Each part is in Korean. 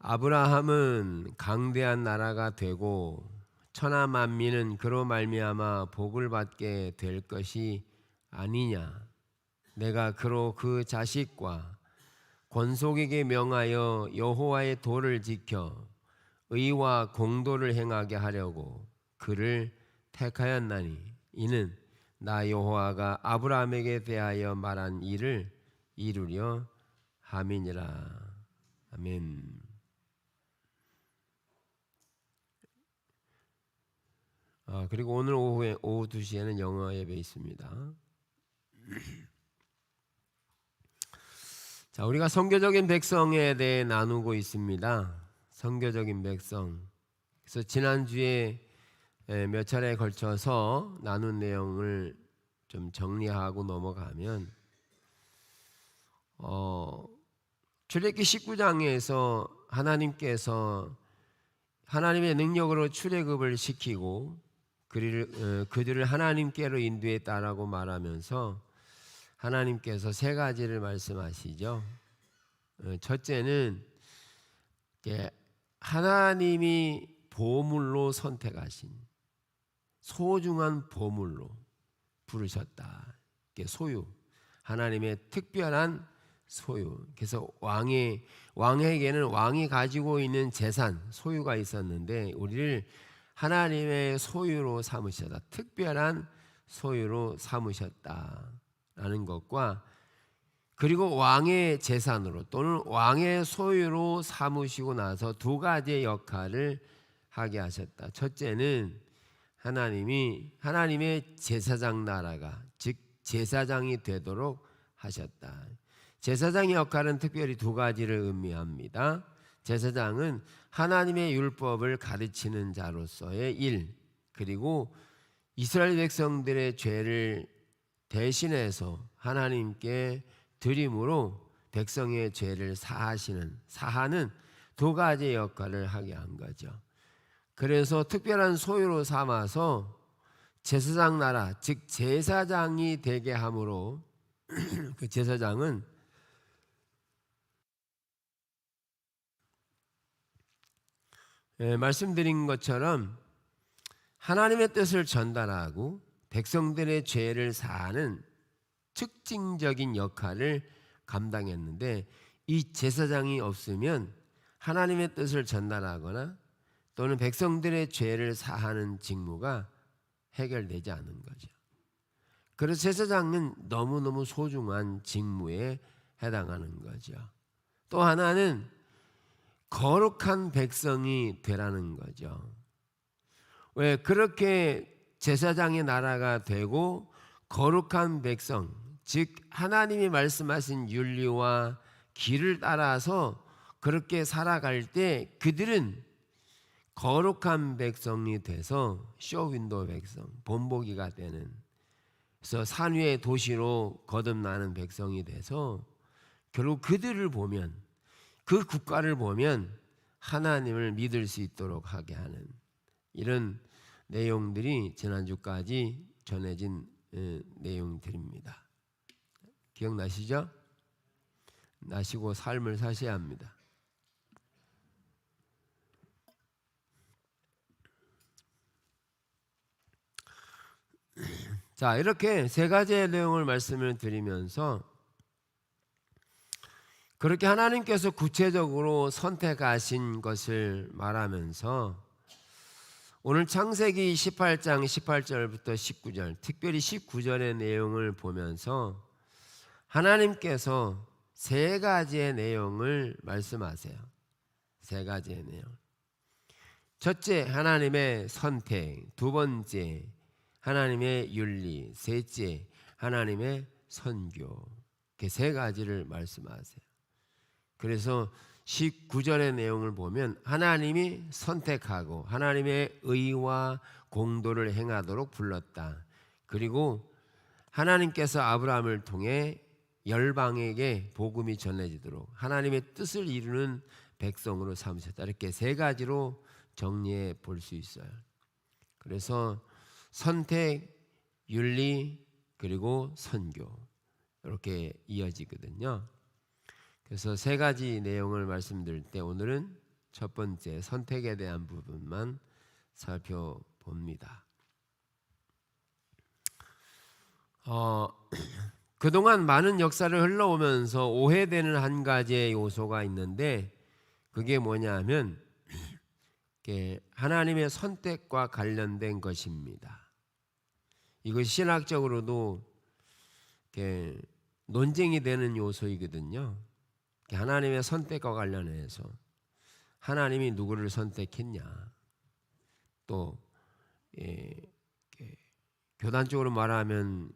아브라함은 강대한 나라가 되고 천하 만민은 그로 말미암아 복을 받게 될 것이 아니냐. 내가 그로 그 자식과 권속에게 명하여 여호와의 도를 지켜 의와 공도를 행하게 하려고 그를 택하였나니 이는 나 여호와가 아브라함에게 대하여 말한 일을 이루려 함이니라. 아멘. 그리고 오늘 오후 2시에는 영어 예배 있습니다. 자, 우리가 선교적인 백성에 대해 나누고 있습니다. 선교적인 백성. 그래서 지난주에 몇 차례에 걸쳐서 나눈 내용을 좀 정리하고 넘어가면 출애굽기 19장에서 하나님께서 하나님의 능력으로 출애굽을 시키고 그들을 하나님께로 인도했다라고 말하면서 하나님께서 세 가지를 말씀하시죠. 첫째는 하나님이 보물로 선택하신 소중한 보물로 부르셨다. 소유, 하나님의 특별한 소유. 그래서 왕에게는 왕이 가지고 있는 재산, 소유가 있었는데 우리를 하나님의 소유로 삼으셨다. 특별한 소유로 삼으셨다라는 것과 그리고 왕의 재산으로 또는 왕의 소유로 삼으시고 나서 두 가지의 역할을 하게 하셨다. 첫째는 하나님의 제사장 나라가 즉 제사장이 되도록 하셨다. 제사장의 역할은 특별히 두 가지를 의미합니다. 제사장은 하나님의 율법을 가르치는 자로서의 일, 그리고 이스라엘 백성들의 죄를 대신해서 하나님께 드림으로 백성의 죄를 사하는 두 가지의 역할을 하게 한 거죠. 그래서 특별한 소유로 삼아서 제사장 나라, 즉 제사장이 되게 함으로 그 제사장은 말씀드린 것처럼 하나님의 뜻을 전달하고 백성들의 죄를 사하는 특징적인 역할을 감당했는데 이 제사장이 없으면 하나님의 뜻을 전달하거나 또는 백성들의 죄를 사하는 직무가 해결되지 않는 거죠. 그래서 제사장은 너무너무 소중한 직무에 해당하는 거죠. 또 하나는 거룩한 백성이 되라는 거죠. 왜 그렇게 제사장의 나라가 되고 거룩한 백성, 즉 하나님이 말씀하신 윤리와 길을 따라서 그렇게 살아갈 때 그들은 거룩한 백성이 돼서 쇼윈도 백성, 본보기가 되는, 그래서 산 위의 도시로 거듭나는 백성이 돼서 결국 그들을 보면, 그 국가를 보면 하나님을 믿을 수 있도록 하게 하는 이런 내용들이 지난주까지 전해진 내용들입니다. 기억나시죠? 나시고 삶을 사셔야 합니다. 자, 이렇게 세 가지의 내용을 말씀을 드리면서 그렇게 하나님께서 구체적으로 선택하신 것을 말하면서 오늘 창세기 18장 18절부터 19절, 특별히 19절의 내용을 보면서 하나님께서 세 가지의 내용을 말씀하세요. 세 가지의 내용. 첫째, 하나님의 선택. 두 번째, 하나님의 윤리. 셋째, 하나님의 선교. 이렇게 세 가지를 말씀하세요. 그래서 19절의 내용을 보면 하나님이 선택하고 하나님의 의와 공도를 행하도록 불렀다. 그리고 하나님께서 아브라함을 통해 열방에게 복음이 전해지도록 하나님의 뜻을 이루는 백성으로 삼으셨다. 이렇게 세 가지로 정리해 볼 수 있어요. 그래서 선택, 윤리, 그리고 선교, 이렇게 이어지거든요. 그래서 세 가지 내용을 말씀드릴 때 오늘은 첫 번째 선택에 대한 부분만 살펴봅니다. 그동안 많은 역사를 흘러오면서 오해되는 한 가지의 요소가 있는데 그게 뭐냐면 하나님의 선택과 관련된 것입니다. 이것이 신학적으로도 논쟁이 되는 요소이거든요. 하나님의 선택과 관련해서 하나님이 누구를 선택했냐, 또 교단적으로 말하면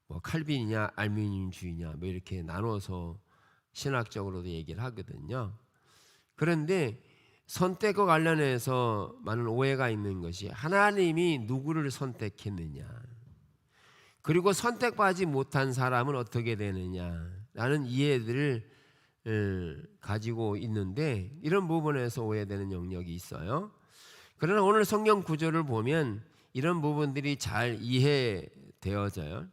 뭐 칼빈이냐 알미늄주의냐 뭐 이렇게 나눠서 신학적으로도 얘기를 하거든요. 그런데 선택과 관련해서 많은 오해가 있는 것이 하나님이 누구를 선택했느냐, 그리고 선택받지 못한 사람은 어떻게 되느냐라는 이해들을 가지고 있는데 이런 부분에서 오해되는 영역이 있어요. 그러나 오늘 성경 구조를 보면 이런 부분들이 잘 이해되어져요.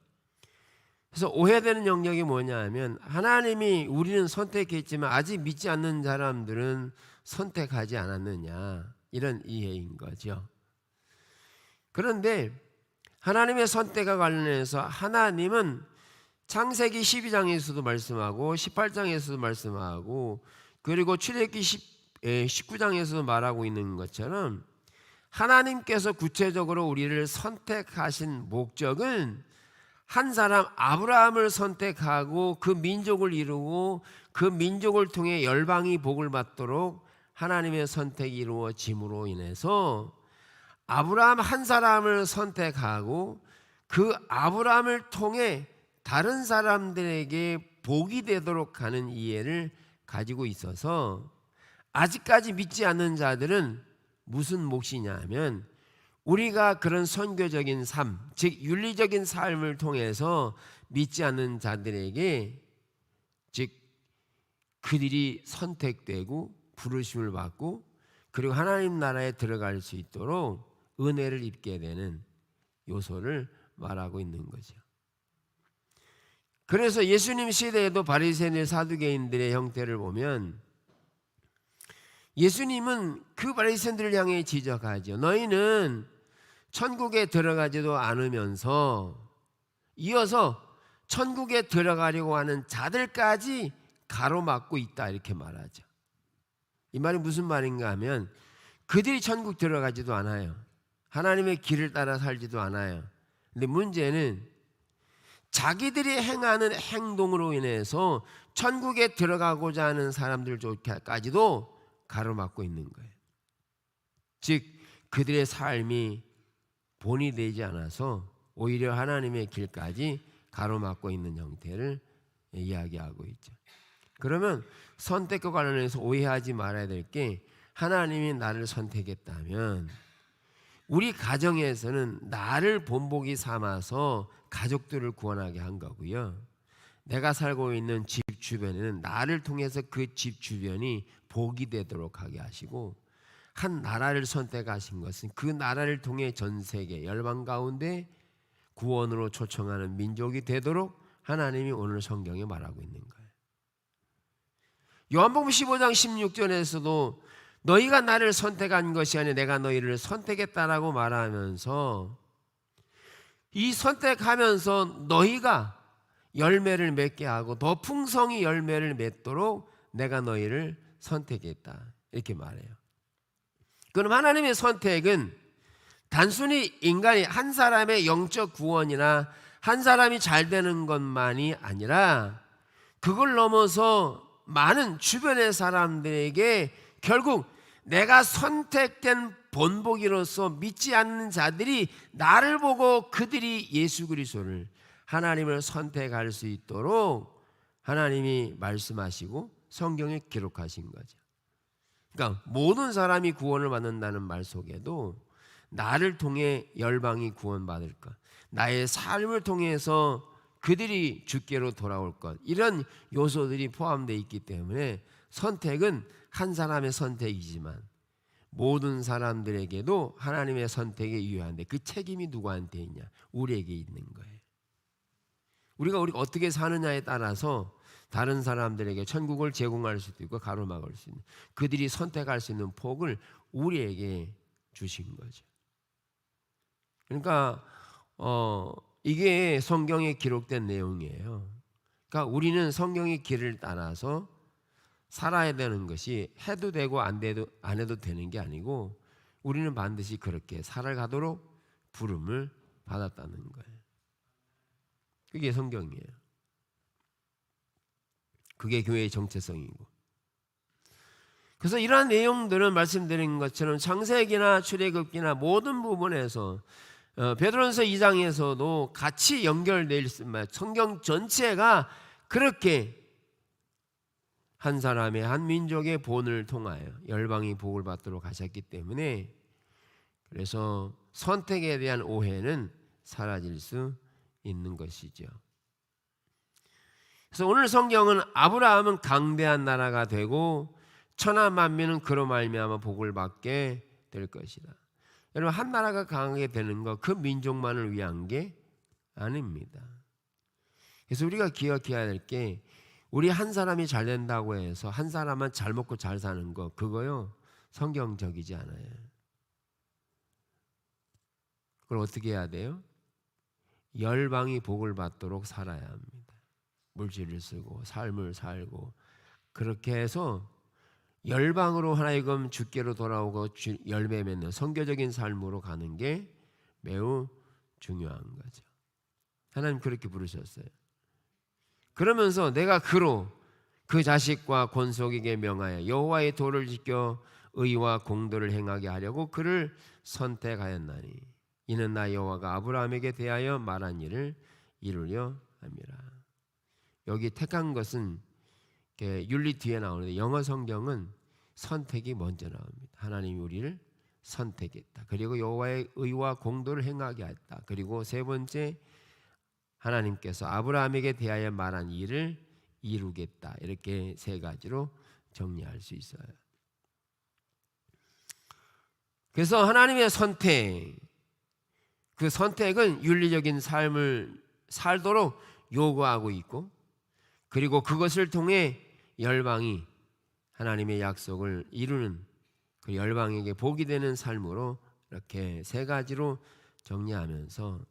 그래서 오해되는 영역이 뭐냐 하면 하나님이 우리는 선택했지만 아직 믿지 않는 사람들은 선택하지 않았느냐, 이런 이해인 거죠. 그런데 하나님의 선택과 관련해서 하나님은 창세기 12장에서도 말씀하고 18장에서도 말씀하고 그리고 출애굽기 19장에서도 말하고 있는 것처럼 하나님께서 구체적으로 우리를 선택하신 목적은 한 사람 아브라함을 선택하고 그 민족을 이루고 그 민족을 통해 열방이 복을 받도록 하나님의 선택이 이루어짐으로 인해서 아브라함 한 사람을 선택하고 그 아브라함을 통해 다른 사람들에게 복이 되도록 하는 이해를 가지고 있어서 아직까지 믿지 않는 자들은 무슨 몫이냐 하면 우리가 그런 선교적인 삶, 즉 윤리적인 삶을 통해서 믿지 않는 자들에게 즉 그들이 선택되고 부르심을 받고 그리고 하나님 나라에 들어갈 수 있도록 은혜를 입게 되는 요소를 말하고 있는 거죠. 그래서 예수님 시대에도 바리새인들 사두개인들의 형태를 보면 예수님은 그 바리새인들을 향해 지적하죠. 너희는 천국에 들어가지도 않으면서 이어서 천국에 들어가려고 하는 자들까지 가로막고 있다, 이렇게 말하죠. 이 말이 무슨 말인가 하면 그들이 천국 들어가지도 않아요. 하나님의 길을 따라 살지도 않아요. 근데 문제는 자기들이 행하는 행동으로 인해서 천국에 들어가고자 하는 사람들까지도 가로막고 있는 거예요. 즉 그들의 삶이 본이 되지 않아서 오히려 하나님의 길까지 가로막고 있는 형태를 이야기하고 있죠. 그러면 선택과 관련해서 오해하지 말아야 될 게 하나님이 나를 선택했다면 우리 가정에서는 나를 본보기 삼아서 가족들을 구원하게 한 거고요. 내가 살고 있는 집 주변에는 나를 통해서 그 집 주변이 복이 되도록 하게 하시고 한 나라를 선택하신 것은 그 나라를 통해 전 세계 열방 가운데 구원으로 초청하는 민족이 되도록 하나님이 오늘 성경에 말하고 있는 거예요. 요한복음 15장 16절에서도 너희가 나를 선택한 것이 아니라 내가 너희를 선택했다라고 말하면서 이 선택하면서 너희가 열매를 맺게 하고 더 풍성히 열매를 맺도록 내가 너희를 선택했다, 이렇게 말해요. 그럼 하나님의 선택은 단순히 인간이 한 사람의 영적 구원이나 한 사람이 잘 되는 것만이 아니라 그걸 넘어서 많은 주변의 사람들에게 결국 내가 선택된 본보기로서 믿지 않는 자들이 나를 보고 그들이 예수 그리스도를 하나님을 선택할 수 있도록 하나님이 말씀하시고 성경에 기록하신 거죠. 그러니까 모든 사람이 구원을 받는다는 말 속에도 나를 통해 열방이 구원받을 것, 나의 삶을 통해서 그들이 주께로 돌아올 것, 이런 요소들이 포함되어 있기 때문에 선택은 한 사람의 선택이지만 모든 사람들에게도 하나님의 선택에 유효한데 그 책임이 누구한테 있냐? 우리에게 있는 거예요. 우리가 어떻게 사느냐에 따라서 다른 사람들에게 천국을 제공할 수도 있고 가로막을 수 있는, 그들이 선택할 수 있는 폭을 우리에게 주신 거죠. 그러니까 이게 성경에 기록된 내용이에요. 그러니까 우리는 성경의 길을 따라서 살아야 되는 것이 해도 되고 안 해도 되는 게 아니고, 우리는 반드시 그렇게 살아가도록 부름을 받았다는 거예요. 그게 성경이에요. 그게 교회의 정체성이고. 그래서 이러한 내용들은 말씀드린 것처럼 창세기나 출애굽기나 모든 부분에서 베드로전서 2장에서도 같이 연결되어 있습니다. 성경 전체가 그렇게 한 사람의, 한 민족의 본을 통하여 열방이 복을 받도록 하셨기 때문에, 그래서 선택에 대한 오해는 사라질 수 있는 것이죠. 그래서 오늘 성경은 아브라함은 강대한 나라가 되고 천하 만민은 그로 말미암아 복을 받게 될 것이다. 여러분, 한 나라가 강하게 되는 것, 그 민족만을 위한 게 아닙니다. 그래서 우리가 기억해야 될 게, 우리 한 사람이 잘 된다고 해서 한 사람만 잘 먹고 잘 사는 거, 그거요 성경적이지 않아요. 그걸 어떻게 해야 돼요? 열방이 복을 받도록 살아야 합니다. 물질을 쓰고 삶을 살고, 그렇게 해서 열방으로 하나님 주께로 돌아오고 열매 맺는 선교적인 삶으로 가는 게 매우 중요한 거죠. 하나님 그렇게 부르셨어요. 그러면서 내가 그로 그 자식과 권속에게 명하여 여호와의 도를 지켜 의와 공도를 행하게 하려고 그를 선택하였나니, 이는 나 여호와가 아브라함에게 대하여 말한 일을 이루려 함이라. 여기 택한 것은 윤리 뒤에 나오는데, 영어 성경은 선택이 먼저 나옵니다. 하나님이 우리를 선택했다. 그리고 여호와의 의와 공도를 행하게 했다. 그리고 세 번째, 하나님께서 아브라함에게 대하여 말한 일을 이루겠다. 이렇게 세 가지로 정리할 수 있어요. 그래서 하나님의 선택, 그 선택은 윤리적인 삶을 살도록 요구하고 있고, 그리고 그것을 통해 열방이 하나님의 약속을 이루는, 그 열방에게 복이 되는 삶으로, 이렇게 세 가지로 정리하면서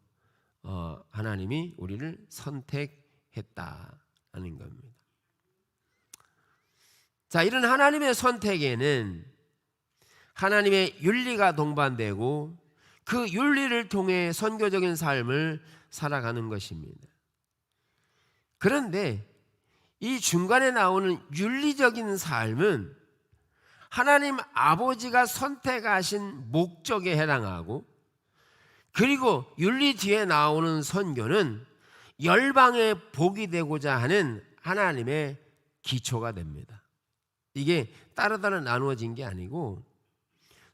하나님이 우리를 선택했다는 겁니다. 자, 이런 하나님의 선택에는 하나님의 윤리가 동반되고, 그 윤리를 통해 선교적인 삶을 살아가는 것입니다. 그런데 이 중간에 나오는 윤리적인 삶은 하나님 아버지가 선택하신 목적에 해당하고, 그리고 윤리 뒤에 나오는 선교는 열방의 복이 되고자 하는 하나님의 기초가 됩니다. 이게 따로따로 나누어진 게 아니고,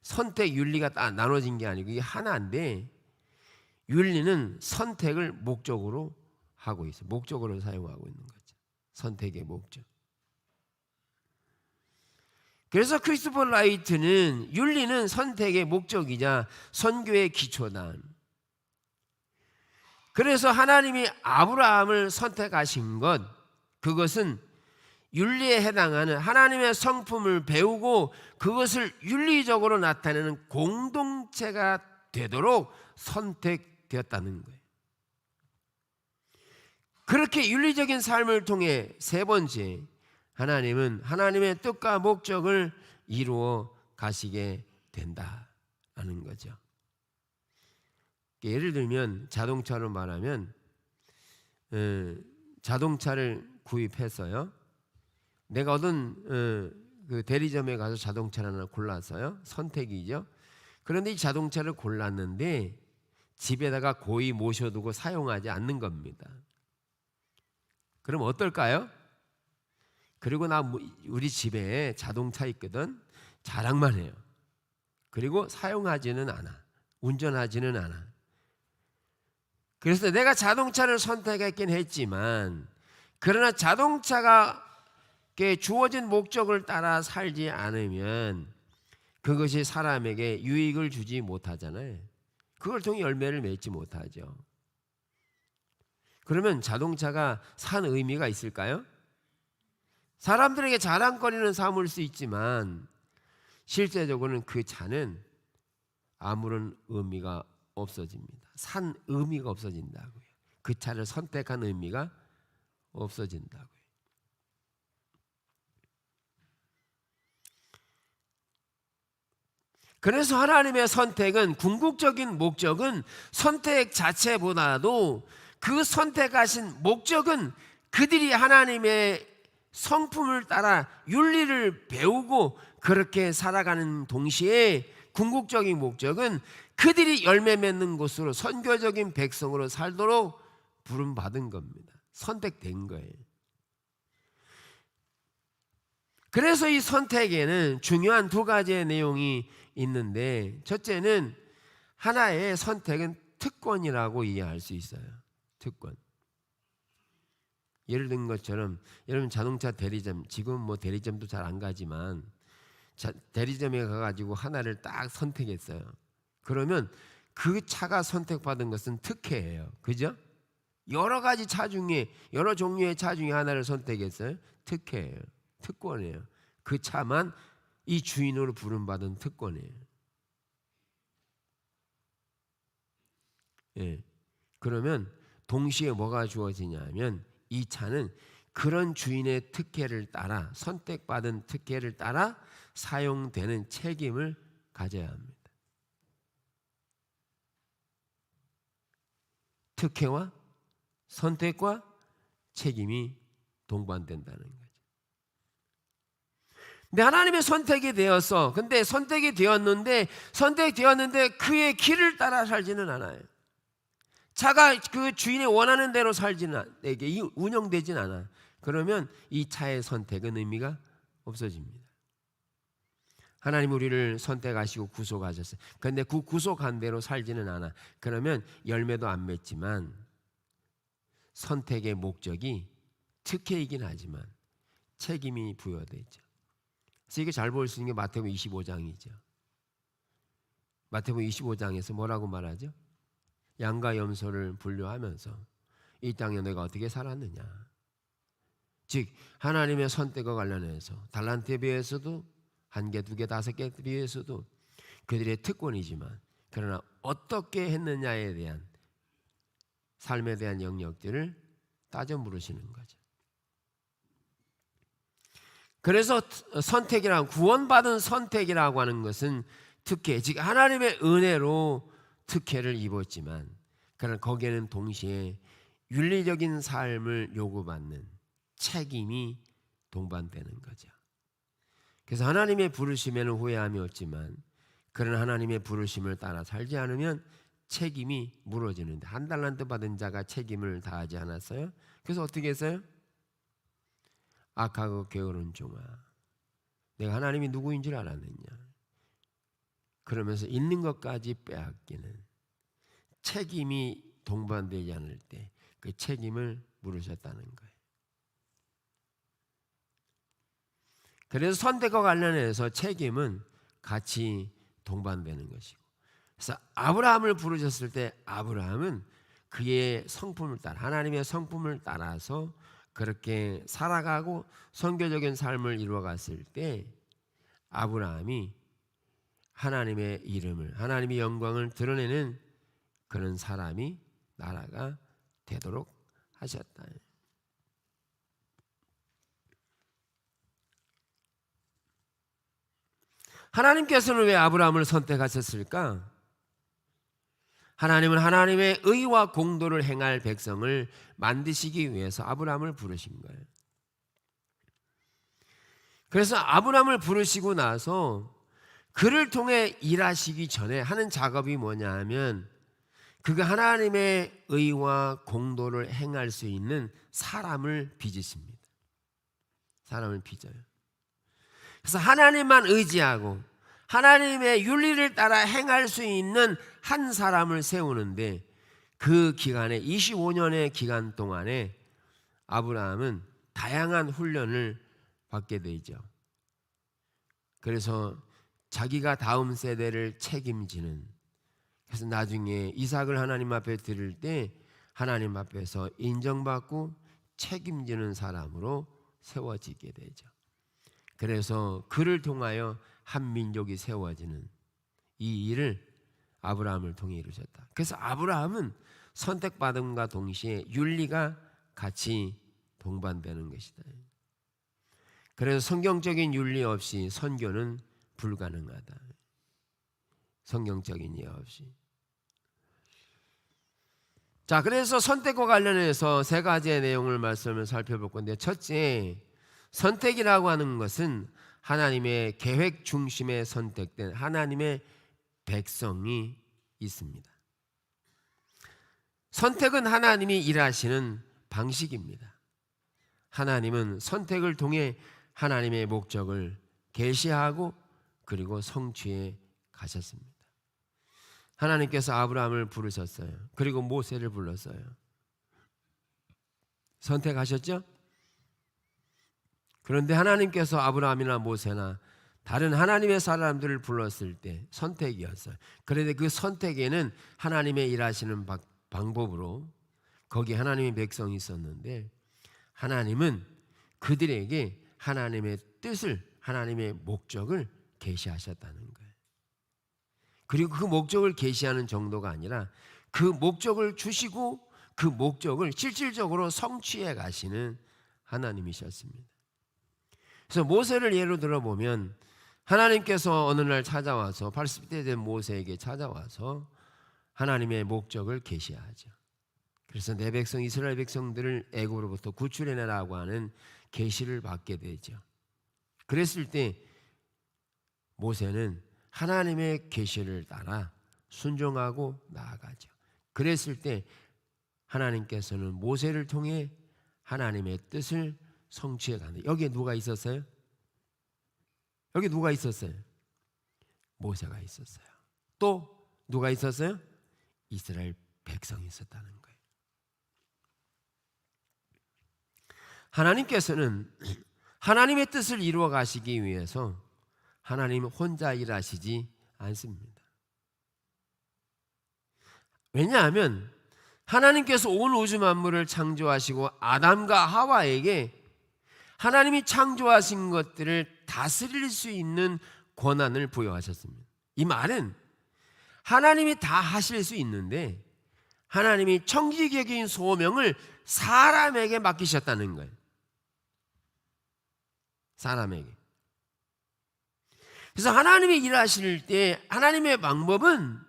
선택 윤리가 나눠진 게 아니고, 이게 하나인데, 윤리는 선택을 목적으로 하고 있어요. 목적으로 사용하고 있는 거죠. 선택의 목적. 그래서 크리스토퍼 라이트는 윤리는 선택의 목적이자 선교의 기초다. 그래서 하나님이 아브라함을 선택하신 것, 그것은 윤리에 해당하는 하나님의 성품을 배우고 그것을 윤리적으로 나타내는 공동체가 되도록 선택되었다는 거예요. 그렇게 윤리적인 삶을 통해 세 번째, 하나님은 하나님의 뜻과 목적을 이루어 가시게 된다는 거죠. 예를 들면 자동차로 말하면, 자동차를 구입했어요. 내가 어떤 그 대리점에 가서 자동차를 하나 골랐어요. 선택이죠. 그런데 이 자동차를 골랐는데 집에다가 고이 모셔두고 사용하지 않는 겁니다. 그럼 어떨까요? 그리고 우리 집에 자동차 있거든. 자랑만 해요. 그리고 사용하지는 않아. 운전하지는 않아. 그래서 내가 자동차를 선택했긴 했지만, 그러나 자동차가 주어진 목적을 따라 살지 않으면 그것이 사람에게 유익을 주지 못하잖아요. 그걸 통해 열매를 맺지 못하죠. 그러면 자동차가 산 의미가 있을까요? 사람들에게 자랑거리는 삼을 수 있지만 실제적으로는 그 차는 아무런 의미가 없어집니다. 산 의미가 없어진다고요. 그 차를 선택한 의미가 없어진다고요. 그래서 하나님의 선택은, 궁극적인 목적은 선택 자체보다도 그 선택하신 목적은 그들이 하나님의 성품을 따라 윤리를 배우고 그렇게 살아가는 동시에 궁극적인 목적은 그들이 열매 맺는 곳으로 선교적인 백성으로 살도록 부름받은 겁니다. 선택된 거예요. 그래서 이 선택에는 중요한 두 가지의 내용이 있는데, 첫째는 하나의 선택은 특권이라고 이해할 수 있어요. 특권. 예를 든 것처럼 여러분 자동차 대리점, 지금 뭐 대리점도 잘 안 가지만 대리점에 가가지고 하나를 딱 선택했어요. 그러면 그 차가 선택받은 것은 특혜예요. 그죠? 여러 가지 차 중에, 여러 종류의 차 중에 하나를 선택했어요. 특혜예요. 특권이에요. 그 차만 이 주인으로 부름받은 특권이에요. 예. 그러면 동시에 뭐가 주어지냐면 이 차는 그런 주인의 특혜를 따라, 선택받은 특혜를 따라 사용되는 책임을 가져야 합니다. 특혜와 선택과 책임이 동반된다는 거죠. 근데 하나님의 선택이 되었어. 근데 선택되었는데 그의 길을 따라 살지는 않아요. 차가 그 주인이 원하는 대로 살지는, 이게 운영되진 않아. 그러면 이 차의 선택은 의미가 없어집니다. 하나님 우리를 선택하시고 구속하셨어요. 그런데 그 구속한 대로 살지는 않아. 그러면 열매도 안 맺지만 선택의 목적이 특혜이긴 하지만 책임이 부여되죠. 그래서 이게 잘 볼 수 있는 게 마태복음 25장이죠. 마태복음 25장에서 뭐라고 말하죠? 양과 염소를 분류하면서 이 땅에 내가 어떻게 살았느냐. 즉 하나님의 선택과 관련해서 달란트에 비해서도 1개, 2개, 5개에 비해서도 그들의 특권이지만 그러나 어떻게 했느냐에 대한 삶에 대한 영역들을 따져 물으시는 거죠. 그래서 선택이라고, 구원받은 선택이라고 하는 것은 특혜, 즉 하나님의 은혜로 특혜를 입었지만 그러나 거기에는 동시에 윤리적인 삶을 요구받는 책임이 동반되는 거죠. 그래서 하나님의 부르심에는 후회함이 없지만 그러나 하나님의 부르심을 따라 살지 않으면 책임이 물어지는데, 한 달란트 받은 자가 책임을 다하지 않았어요? 그래서 어떻게 했어요? 악하고 게으른 종아, 내가 하나님이 누구인 줄 알았느냐. 그러면서 있는 것까지 빼앗기는, 책임이 동반되지 않을 때 그 책임을 물으셨다는 거예요. 그래서 선택과 관련해서 책임은 같이 동반되는 것이고, 그래서 아브라함을 부르셨을 때 아브라함은 그의 성품을 따라, 하나님의 성품을 따라서 그렇게 살아가고 선교적인 삶을 이루어갔을 때 아브라함이 하나님의 이름을, 하나님의 영광을 드러내는 그런 사람이, 나라가 되도록 하셨다. 하나님께서는 왜 아브라함을 선택하셨을까? 하나님은 하나님의 의와 공도를 행할 백성을 만드시기 위해서 아브라함을 부르신 거예요. 그래서 아브라함을 부르시고 나서 그를 통해 일하시기 전에 하는 작업이 뭐냐 하면, 그가 하나님의 의와 공도를 행할 수 있는 사람을 빚으십니다. 사람을 빚어요. 그래서 하나님만 의지하고 하나님의 윤리를 따라 행할 수 있는 한 사람을 세우는데, 그 기간에 25년의 기간 동안에 아브라함은 다양한 훈련을 받게 되죠. 그래서 자기가 다음 세대를 책임지는, 그래서 나중에 이삭을 하나님 앞에 드릴 때 하나님 앞에서 인정받고 책임지는 사람으로 세워지게 되죠. 그래서 그를 통하여 한 민족이 세워지는 이 일을 아브라함을 통해 이루셨다. 그래서 아브라함은 선택받음과 동시에 윤리가 같이 동반되는 것이다. 그래서 성경적인 윤리 없이 선교는 불가능하다. 성경적인 이해 없이. 자, 그래서 선택과 관련해서 세 가지의 내용을 말씀을 살펴볼 건데, 첫째, 선택이라고 하는 것은 하나님의 계획 중심에 선택된 하나님의 백성이 있습니다. 선택은 하나님이 일하시는 방식입니다. 하나님은 선택을 통해 하나님의 목적을 계시하고 그리고 성취해 가셨습니다. 하나님께서 아브라함을 부르셨어요. 그리고 모세를 불렀어요. 선택하셨죠? 그런데 하나님께서 아브라함이나 모세나 다른 하나님의 사람들을 불렀을 때 선택이었어요. 그런데 그 선택에는 하나님의 일하시는 방법으로 거기 하나님의 백성이 있었는데, 하나님은 그들에게 하나님의 뜻을, 하나님의 목적을 계시하셨다는 거예요. 그리고 그 목적을 계시하는 정도가 아니라 그 목적을 주시고 그 목적을 실질적으로 성취해 가시는 하나님이셨습니다. 그래서 모세를 예로 들어보면 하나님께서 어느 날 찾아와서 80대 된 모세에게 찾아와서 하나님의 목적을 계시하죠. 그래서 내 백성 이스라엘 백성들을 애굽으로부터 구출해내라고 하는 계시를 받게 되죠. 그랬을 때 모세는 하나님의 계시를 따라 순종하고 나아가죠. 그랬을 때 하나님께서는 모세를 통해 하나님의 뜻을 성취해 가는. 여기에 누가 있었어요? 여기 누가 있었어요? 모세가 있었어요. 또 누가 있었어요? 이스라엘 백성이 있었다는 거예요. 하나님께서는 하나님의 뜻을 이루어 가시기 위해서 하나님 혼자 일하시지 않습니다. 왜냐하면 하나님께서 온 우주 만물을 창조하시고 아담과 하와에게 하나님이 창조하신 것들을 다스릴 수 있는 권한을 부여하셨습니다. 이 말은 하나님이 다 하실 수 있는데 하나님이 청지기적인 소명을 사람에게 맡기셨다는 거예요. 사람에게. 그래서 하나님이 일하실 때 하나님의 방법은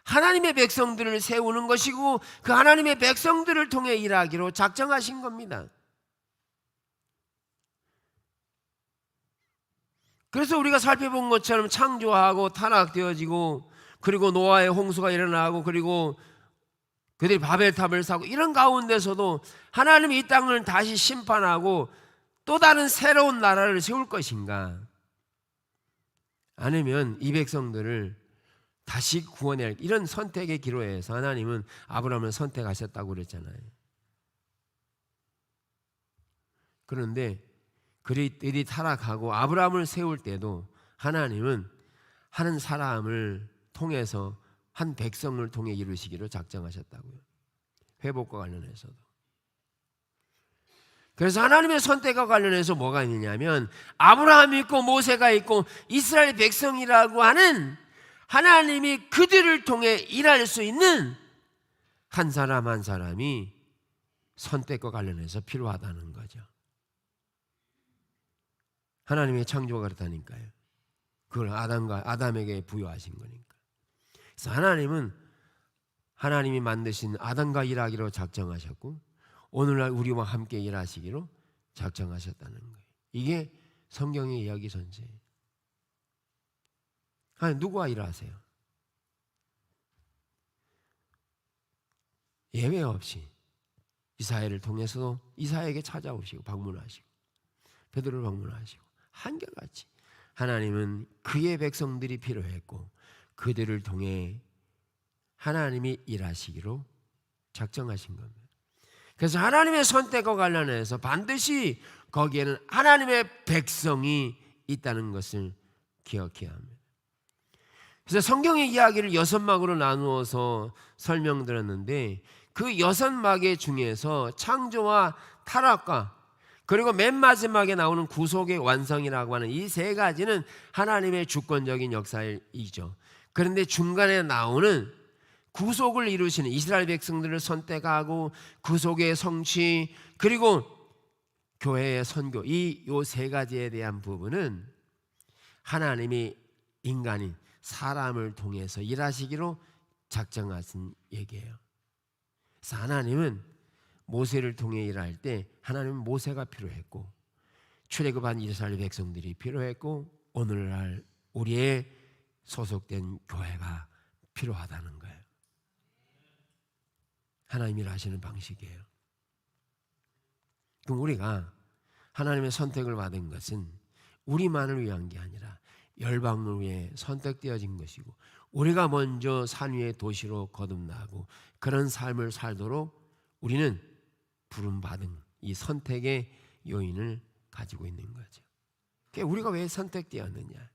하나님의 백성들을 세우는 것이고 그 하나님의 백성들을 통해 일하기로 작정하신 겁니다. 그래서 우리가 살펴본 것처럼 창조하고 타락되어지고 그리고 노아의 홍수가 일어나고 그리고 그들이 바벨탑을 사고 이런 가운데서도 하나님이 이 땅을 다시 심판하고 또 다른 새로운 나라를 세울 것인가, 아니면 이 백성들을 다시 구원할 이런 선택의 기로에서 하나님은 아브라함을 선택하셨다고 그랬잖아요. 그런데 그들이 타락하고 아브라함을 세울 때도 하나님은 한 사람을 통해서 한 백성을 통해 이루시기로 작정하셨다고요. 회복과 관련해서도. 그래서 하나님의 선택과 관련해서 뭐가 있느냐면 아브라함이 있고 모세가 있고 이스라엘 백성이라고 하는 하나님이 그들을 통해 일할 수 있는 한 사람 한 사람이 선택과 관련해서 필요하다는 거죠. 하나님의 창조가 그렇다니까요. 그걸 아담에게 부여하신 거니까. 그래서 하나님은 하나님이 만드신 아담과 일하기로 작정하셨고 오늘날 우리와 함께 일하시기로 작정하셨다는 거예요. 이게 성경의 이야기 전체예요. 아니, 누구와 일하세요? 예외 없이 이사야를 통해서도 이사야에게 찾아오시고 방문하시고 베드로를 방문하시고 한결같이 하나님은 그의 백성들이 필요했고 그들을 통해 하나님이 일하시기로 작정하신 겁니다. 그래서 하나님의 선택과 관련해서 반드시 거기에는 하나님의 백성이 있다는 것을 기억해야 합니다. 그래서 성경의 이야기를 6막으로 나누어서 설명드렸는데 그 6막 중에서 창조와 타락과 그리고 맨 마지막에 나오는 구속의 완성이라고 하는 이 세 가지는 하나님의 주권적인 역사이죠. 그런데 중간에 나오는 구속을 이루시는 이스라엘 백성들을 선택하고 구속의 성취, 그리고 교회의 선교, 이 세 가지에 대한 부분은 하나님이 인간인 사람을 통해서 일하시기로 작정하신 얘기예요. 그래서 하나님은 모세를 통해 일할 때 하나님은 모세가 필요했고 출애굽한 이스라엘 백성들이 필요했고 오늘날 우리의 소속된 교회가 필요하다는 거예요. 하나님이 일하시는 방식이에요. 그럼 우리가 하나님의 선택을 받은 것은 우리만을 위한 게 아니라 열방을 위해 선택되어진 것이고 우리가 먼저 산 위의 도시로 거듭나고 그런 삶을 살도록 우리는 부름받은 이 선택의 요인을 가지고 있는 거죠. 그러니까 우리가 왜 선택되었느냐?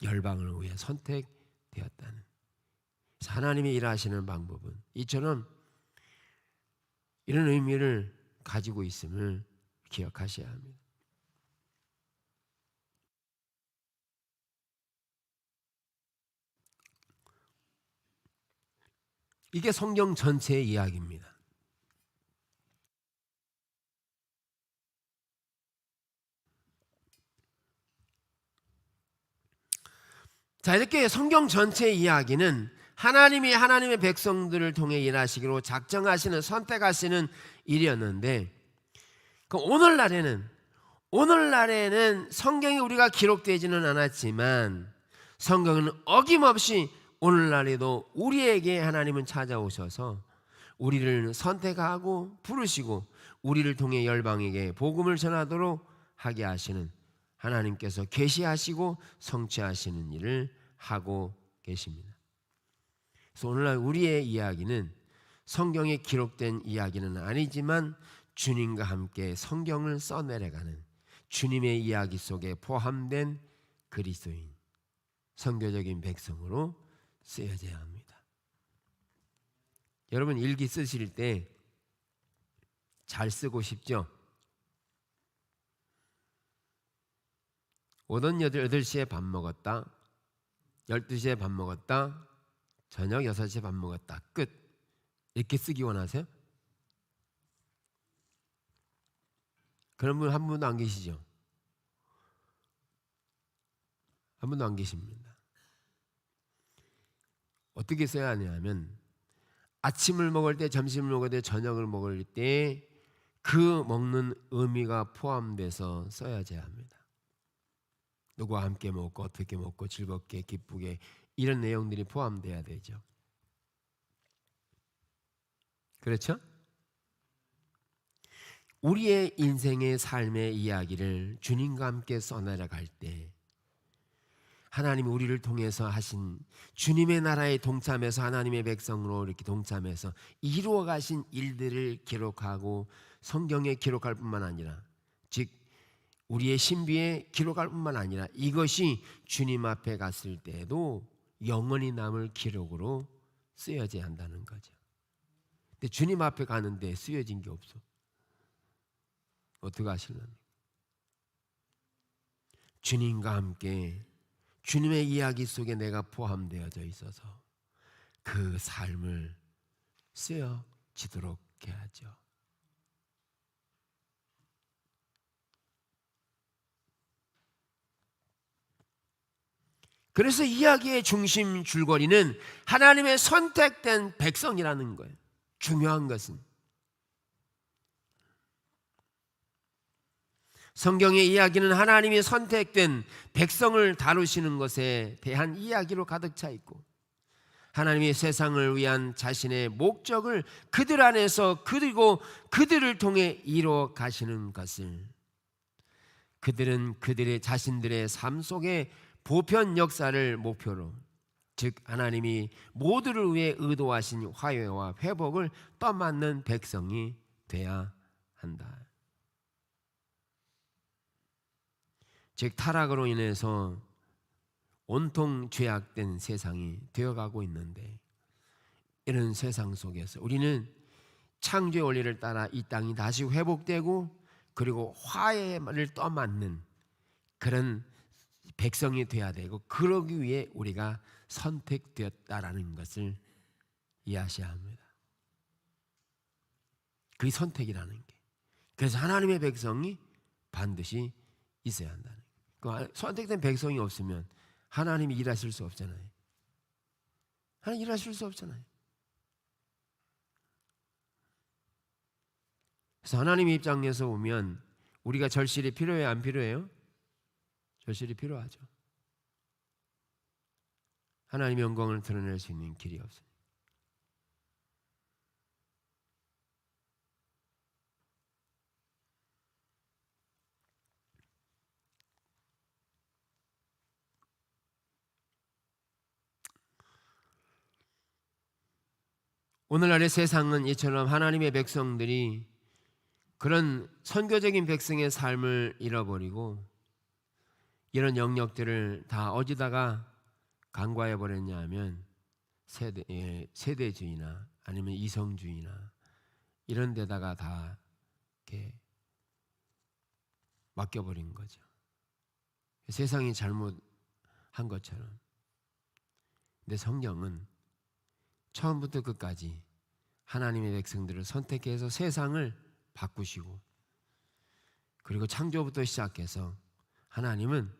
열방을 위해 선택되었다는. 하나님이 일하시는 방법은 이처럼 이런 의미를 가지고 있음을 기억하셔야 합니다. 이게 성경 전체의 이야기입니다. 자, 이렇게 성경 전체의 이야기는 하나님이 하나님의 백성들을 통해 일하시기로 작정하시는 선택하시는 일이었는데 오늘날에는 성경이 우리가 기록되지는 않았지만 성경은 어김없이 오늘날에도 우리에게 하나님은 찾아오셔서 우리를 선택하고 부르시고 우리를 통해 열방에게 복음을 전하도록 하게 하시는 하나님께서 계시하시고 성취하시는 일을 하고 계십니다. 그래서 오늘날 우리의 이야기는 성경에 기록된 이야기는 아니지만 주님과 함께 성경을 써내려가는 주님의 이야기 속에 포함된 그리스도인, 선교적인 백성으로 쓰여져야 합니다. 여러분 일기 쓰실 때 잘 쓰고 싶죠? 오전 8시에 밥 먹었다, 12시에 밥 먹었다, 저녁 6시에 밥 먹었다, 끝. 이렇게 쓰기 원하세요? 그런 분 한 분도 안 계시죠? 한 분도 안 계십니다. 어떻게 써야 하냐면 아침을 먹을 때, 점심을 먹을 때, 저녁을 먹을 때 그 먹는 의미가 포함돼서 써야져야 합니다. 누구와 함께 먹고 어떻게 먹고 즐겁게 기쁘게 이런 내용들이 포함돼야 되죠. 그렇죠? 우리의 인생의 삶의 이야기를 주님과 함께 써내려갈 때 하나님이 우리를 통해서 하신 주님의 나라에 동참해서 하나님의 백성으로 이렇게 동참해서 이루어 가신 일들을 기록하고 성경에 기록할 뿐만 아니라 즉 우리의 신비에 기록할 뿐만 아니라 이것이 주님 앞에 갔을 때에도 영원히 남을 기록으로 쓰여져야 한다는 거죠. 근데 주님 앞에 가는데 쓰여진 게 없어. 어떻게 하실랍니까? 주님과 함께 주님의 이야기 속에 내가 포함되어져 있어서 그 삶을 쓰여지도록 해야죠. 그래서 이야기의 중심 줄거리는 하나님의 선택된 백성이라는 거예요. 중요한 것은 성경의 이야기는 하나님이 선택된 백성을 다루시는 것에 대한 이야기로 가득 차 있고 하나님이 세상을 위한 자신의 목적을 그들 안에서 그리고 그들을 통해 이루어 가시는 것을 그들은 그들의 자신들의 삶 속에 보편 역사를 목표로 즉 하나님이 모두를 위해 의도하신 화해와 회복을 떠맡는 백성이 돼야 한다. 즉 타락으로 인해서 온통 죄악된 세상이 되어가고 있는데 이런 세상 속에서 우리는 창조의 원리를 따라 이 땅이 다시 회복되고 그리고 화해를 떠맡는 그런 백성이 돼야 되고, 그러기 위해 우리가 선택되었다라는 것을 이해하셔야 합니다. 그게 선택이라는 게. 그래서 하나님의 백성이 반드시 있어야 한다는 거예요. 선택된 백성이 없으면 하나님이 일하실 수 없잖아요. 하나님 일하실 수 없잖아요. 그래서 하나님의 입장에서 보면 우리가 절실히 필요해요, 안 필요해요? 절실히 필요하죠. 하나님의 영광을 드러낼 수 있는 길이 없어요. 오늘날의 세상은 이처럼 하나님의 백성들이 그런 선교적인 백성의 삶을 잃어버리고 이런 영역들을 다 어디다가 간과해 버렸냐 하면 세대주의나 아니면 이성주의나 이런 데다가 다 이렇게 맡겨버린 거죠. 세상이 잘못한 것처럼. 근데 성경은 처음부터 끝까지 하나님의 백성들을 선택해서 세상을 바꾸시고, 그리고 창조부터 시작해서 하나님은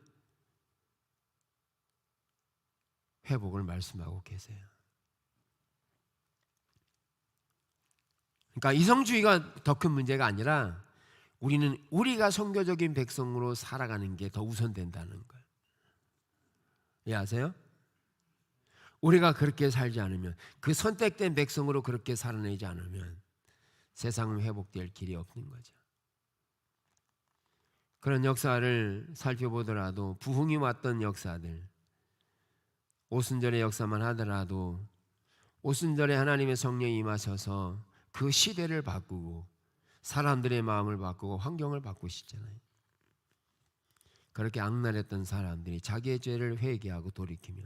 회복을 말씀하고 계세요. 그러니까 이성주의가 더 큰 문제가 아니라 우리가 선교적인 백성으로 살아가는 게 더 우선된다는 거예요. 이해하세요? 우리가 그렇게 살지 않으면, 그 선택된 백성으로 그렇게 살아내지 않으면 세상은 회복될 길이 없는 거죠. 그런 역사를 살펴보더라도, 부흥이 왔던 역사들, 오순절의 역사만 하더라도 오순절에 하나님의 성령이 임하셔서 그 시대를 바꾸고 사람들의 마음을 바꾸고 환경을 바꾸시잖아요. 그렇게 악랄했던 사람들이 자기의 죄를 회개하고 돌이키며,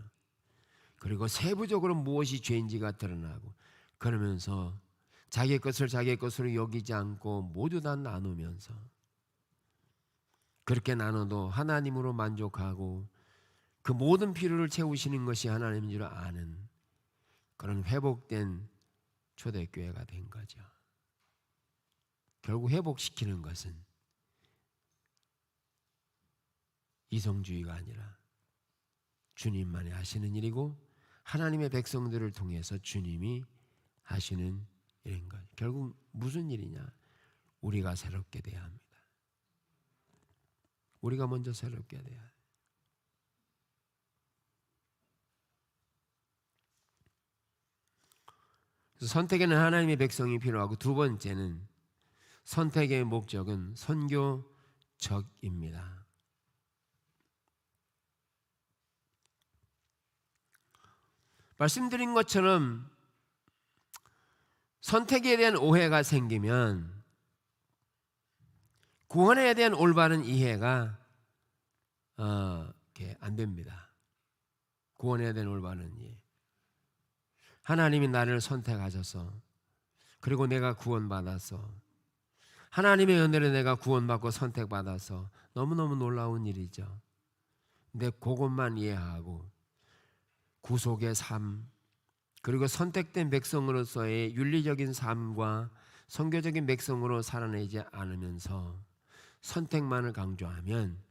그리고 세부적으로 무엇이 죄인지가 드러나고, 그러면서 자기의 것을 자기의 것으로 여기지 않고 모두 다 나누면서, 그렇게 나눠도 하나님으로 만족하고 그 모든 필요를 채우시는 것이 하나님인 줄 아는 그런 회복된 초대교회가 된 거죠. 결국 회복시키는 것은 이성주의가 아니라 주님만이 하시는 일이고, 하나님의 백성들을 통해서 주님이 하시는 일인 것. 결국 무슨 일이냐? 우리가 새롭게 돼야 합니다. 우리가 먼저 새롭게 돼야 해요. 그래서 선택에는 하나님의 백성이 필요하고, 두 번째는 선택의 목적은 선교적입니다. 말씀드린 것처럼 선택에 대한 오해가 생기면 구원에 대한 올바른 이해가 안 됩니다. 구원에 대한 올바른 이해. 하나님이 나를 선택하셔서, 그리고 내가 구원받아서, 하나님의 은혜로 내가 구원받고 선택받아서 너무너무 놀라운 일이죠. 근데 그것만 이해하고 구속의 삶, 그리고 선택된 백성으로서의 윤리적인 삶과 선교적인 백성으로 살아내지 않으면서 선택만을 강조하면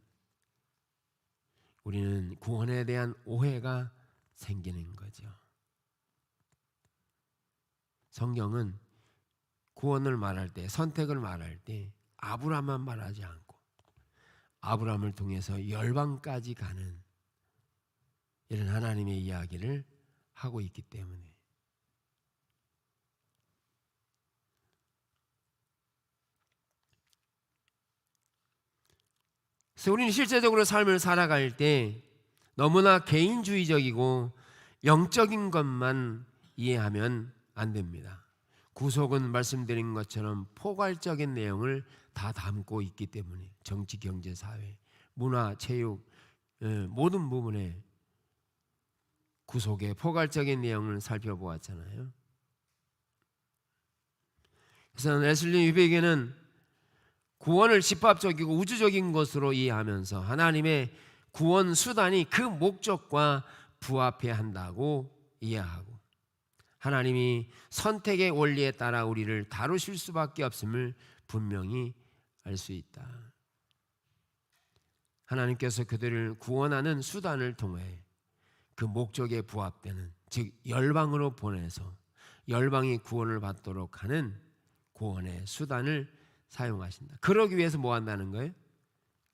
우리는 구원에 대한 오해가 생기는 거죠. 성경은 구원을 말할 때, 선택을 말할 때 아브라함만 말하지 않고 아브라함을 통해서 열방까지 가는 이런 하나님의 이야기를 하고 있기 때문에, 그래서 우리는 실제적으로 삶을 살아갈 때 너무나 개인주의적이고 영적인 것만 이해하면 안 됩니다. 구속은 말씀드린 것처럼 포괄적인 내용을 다 담고 있기 때문에, 정치, 경제, 사회, 문화, 체육 모든 부분에 구속의 포괄적인 내용을 구원을 집합적이고 우주적인 것으로 이해하면서 하나님의 구원 수단이 그 목적과 부합해야 한다고 이해하고, 하나님이 선택의 원리에 따라 우리를 다루실 수밖에 없음을 분명히 알 수 있다. 하나님께서 그들을 구원하는 수단을 통해 그 목적에 부합되는, 즉 열방으로 보내서 열방이 구원을 받도록 하는 구원의 수단을 사용하신다. 그러기 위해서 뭐 한다는 거예요?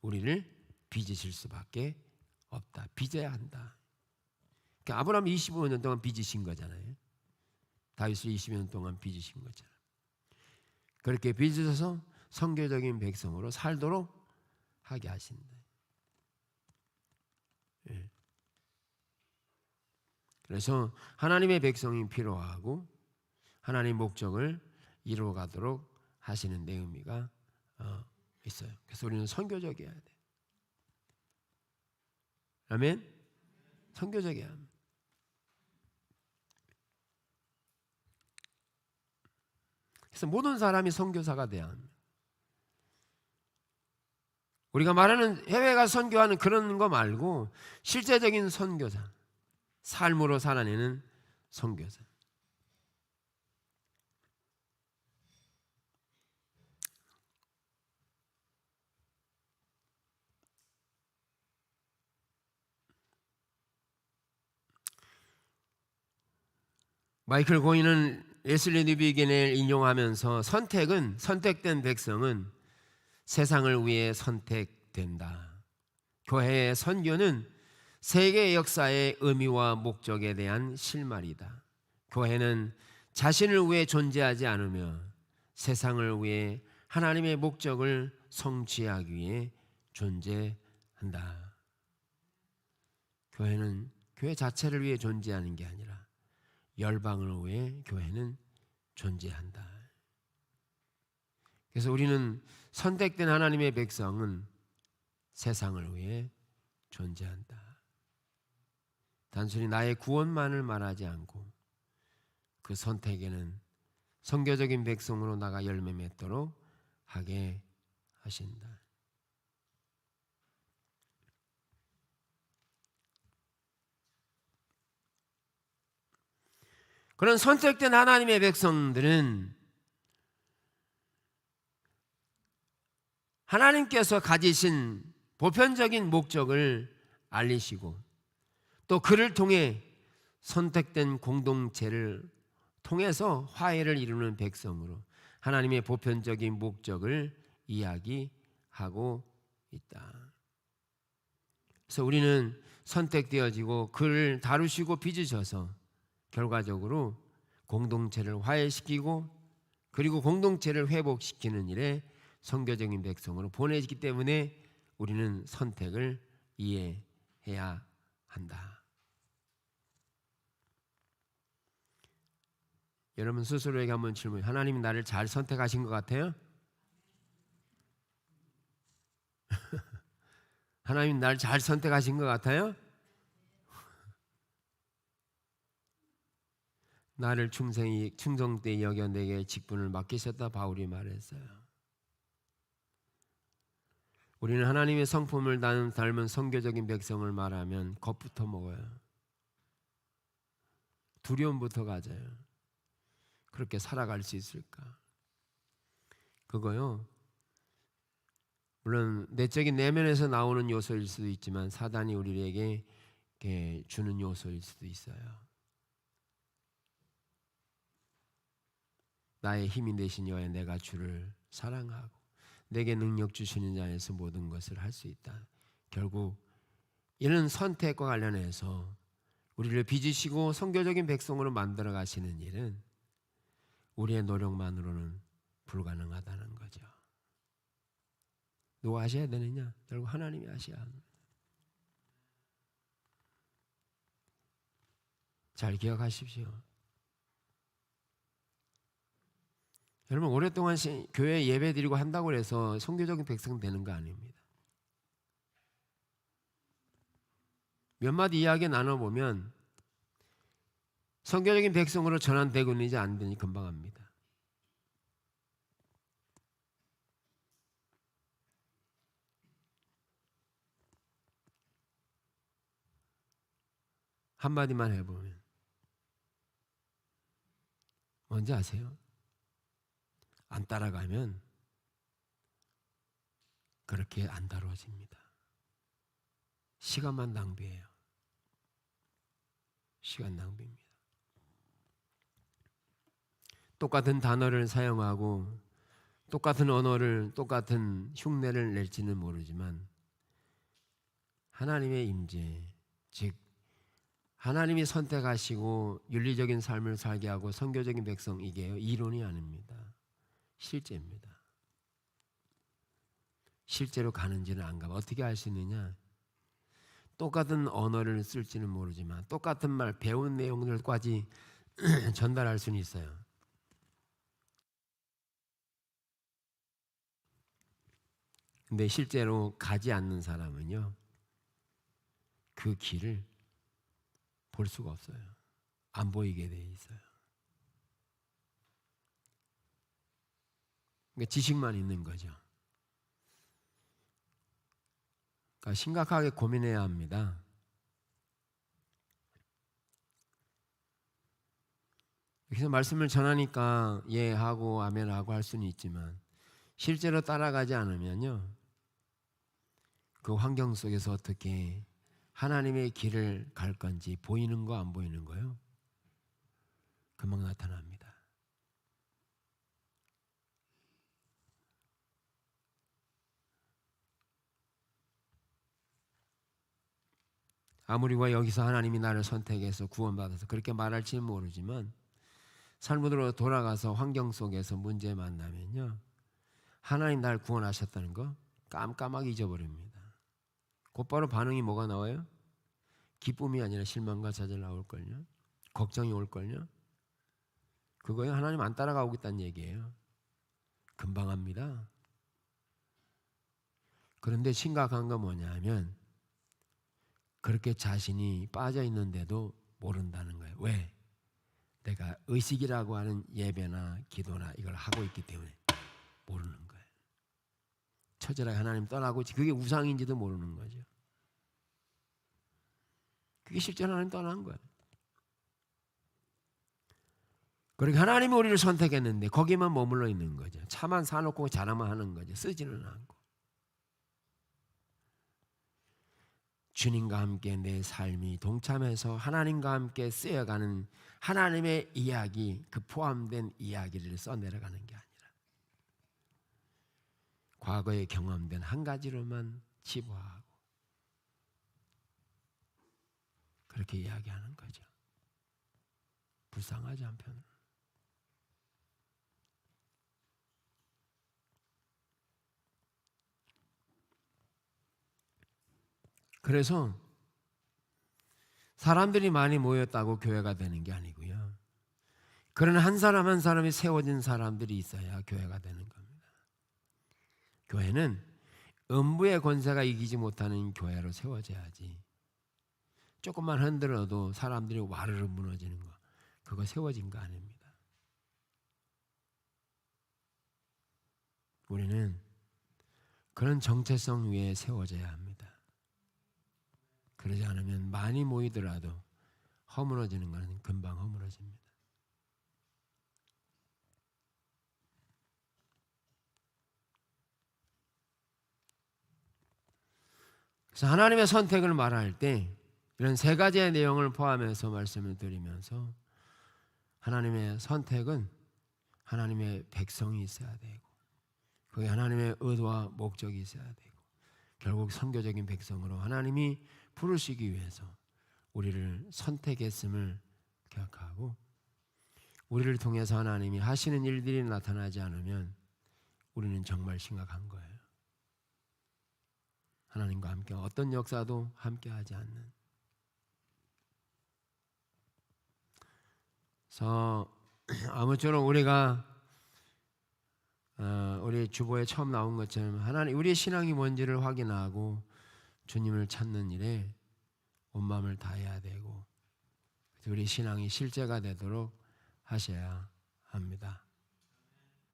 우리를 빚으실 수밖에 없다. 빚어야 한다. 그러니까 아브라함 25년 동안 빚으신 거잖아요. 다윗을 20년 동안 빚으신 거잖아요. 그렇게 빚으셔서 선교적인 백성으로 살도록 하게 하신다. 예. 그래서 하나님의 백성이 필요하고 하나님의 목적을 이루어가도록 하시는 데 의미가 있어요. 그래서 우리는 선교적이어야 돼. 아멘. 선교적이어야 합니다. 그래서 모든 사람이 선교사가 돼야 합니다. 우리가 말하는 해외 가서 선교하는 그런 거 말고 실제적인 선교사, 삶으로 살아내는 선교사. 마이클 고인은 레슬리 뉴비긴을 인용하면서 선택된 백성은 세상을 위해 선택된다. 교회의 선교는 세계 역사의 의미와 목적에 대한 실마리다. 교회는 자신을 위해 존재하지 않으며 세상을 위해 하나님의 목적을 성취하기 위해 존재한다. 교회는 교회 자체를 위해 존재하는 게 아니라 열방을 위해 교회는 존재한다. 그래서 우리는 선택된 하나님의 백성은 세상을 위해 존재한다. 단순히 나의 구원만을 말하지 않고 그 선택에는 선교적인 백성으로 나가 열매 맺도록 하게 하신다. 그런 선택된 하나님의 백성들은 하나님께서 가지신 보편적인 목적을 알리시고 또 그를 통해 선택된 공동체를 통해서 화해를 이루는 백성으로 하나님의 보편적인 목적을 이야기하고 있다. 그래서 우리는 선택되어지고 그를 다루시고 빚으셔서 결과적으로 공동체를 화해시키고 그리고 공동체를 회복시키는 일에 선교적인 백성으로 보내지기 때문에 우리는 선택을 이해해야 한다. 여러분 스스로에게 한번 질문해요. 하나님이 나를 잘 선택하신 것 같아요? 하나님 나를 잘 선택하신 것 같아요? 나를 충성되이 여겨 내게 직분을 맡기셨다 바울이 말했어요. 우리는 하나님의 성품을 닮은 선교적인 백성을 말하면 겁부터 먹어요. 두려움부터 가져요. 그렇게 살아갈 수 있을까? 그거요. 물론 내적인 내면에서 나오는 요소일 수도 있지만 사단이 우리에게 주는 요소일 수도 있어요. 나의 힘이 되신 여호와 내가 주를 사랑하고 내게 능력 주시는 자에서 모든 것을 할 수 있다. 결국 이런 선택과 관련해서 우리를 빚으시고 선교적인 백성으로 만들어 가시는 일은 우리의 노력만으로는 불가능하다는 거죠. 누가 하셔야 되느냐? 결국 하나님이 하셔야 합니다. 잘 기억하십시오. 여러분 오랫동안 교회 예배 드리고 한다고 해서 선교적인 백성 되는 거 아닙니다. 몇 마디 이야기 나눠보면 선교적인 백성으로 전환되고 있는지 안 되는지 금방 압니다. 한마디만 해보면 뭔지 아세요? 안 따라가면 그렇게 안 다뤄집니다. 시간만 낭비해요. 시간 낭비입니다. 똑같은 단어를 사용하고 똑같은 언어를, 똑같은 흉내를 낼지는 모르지만 하나님의 임재, 즉 하나님이 선택하시고 윤리적인 삶을 살게 하고 선교적인 백성, 이게요, 이론이 아닙니다. 실제입니다. 실제로 가는지는 안 가봐. 어떻게 알 수 있느냐? 똑같은 언어를 쓸지는 모르지만 똑같은 말, 배운 내용들까지 전달할 수는 있어요. 근데 실제로 가지 않는 사람은요, 그 길을 볼 수가 없어요. 안 보이게 돼 있어요. 그러니까 지식만 있는 거죠. 그러니까 심각하게 고민해야 합니다. 그래서 말씀을 전하니까 예 하고 아멘 하고 할 수는 있지만 실제로 따라가지 않으면요, 그 환경 속에서 어떻게 하나님의 길을 갈 건지 보이는 거 안 보이는 거요? 금방 나타납니다. 아무리 와 여기서 하나님이 나를 선택해서 구원받아서 그렇게 말할지는 모르지만 삶으로 돌아가서 환경 속에서 문제 만나면요, 하나님 날 구원하셨다는 거 깜깜하게 잊어버립니다. 곧바로 반응이 뭐가 나와요? 기쁨이 아니라 실망과 좌절 나올걸요. 걱정이 올걸요. 그거요, 하나님 안 따라가고 있다는 얘기예요. 금방 합니다. 그런데 심각한 건 뭐냐면 그렇게 자신이 빠져 있는데도 모른다는 거예요. 왜? 내가 의식이라고 하는 예배나 기도나 이걸 하고 있기 때문에 모르는 거예요. 처절하게 하나님 떠나고 그게 우상인지도 모르는 거죠. 그게 실제로 하나님 떠난 거예요. 그렇게 하나님이 우리를 선택했는데 거기만 머물러 있는 거죠. 차만 사놓고 자랑만 하는 거죠. 쓰지는 않고. 주님과 함께 내 삶이 동참해서 하나님과 함께 쓰여가는 하나님의 이야기, 그 포함된 이야기를 써내려가는 게 아니라 과거에 경험된 한 가지로만 치부하고 그렇게 이야기하는 거죠. 불쌍하지 한편으로. 그래서 사람들이 많이 모였다고 교회가 되는 게 아니고요, 그런 한 사람 한 사람이 세워진 사람들이 있어야 교회가 되는 겁니다. 교회는 음부의 권세가 이기지 못하는 교회로 세워져야지, 조금만 흔들어도 사람들이 와르르 무너지는 거, 그거 세워진 거 아닙니다. 우리는 그런 정체성 위에 세워져야 합니다. 그러지 않으면 많이 모이더라도 허물어지는 것은 금방 허물어집니다. 그래서 하나님의 선택을 말할 때 이런 세 가지의 내용을 포함해서 말씀을 드리면서 하나님의 선택은 하나님의 백성이 있어야 되고 그게 하나님의 의도와 목적이 있어야 되고 결국 선교적인 백성으로 하나님이 부르시기 위해서 우리를 선택했음을 기억하고 우리를 통해서 하나님이 하시는 일들이 나타나지 않으면 우리는 정말 심각한 거예요. 하나님과 함께 어떤 역사도 함께하지 않는. 그래서 아무쪼록 우리가 우리 주보에 처음 나온 것처럼 하나님 우리의 신앙이 뭔지를 확인하고 주님을 찾는 일에 온 마음을 다해야 되고 우리 신앙이 실제가 되도록 하셔야 합니다.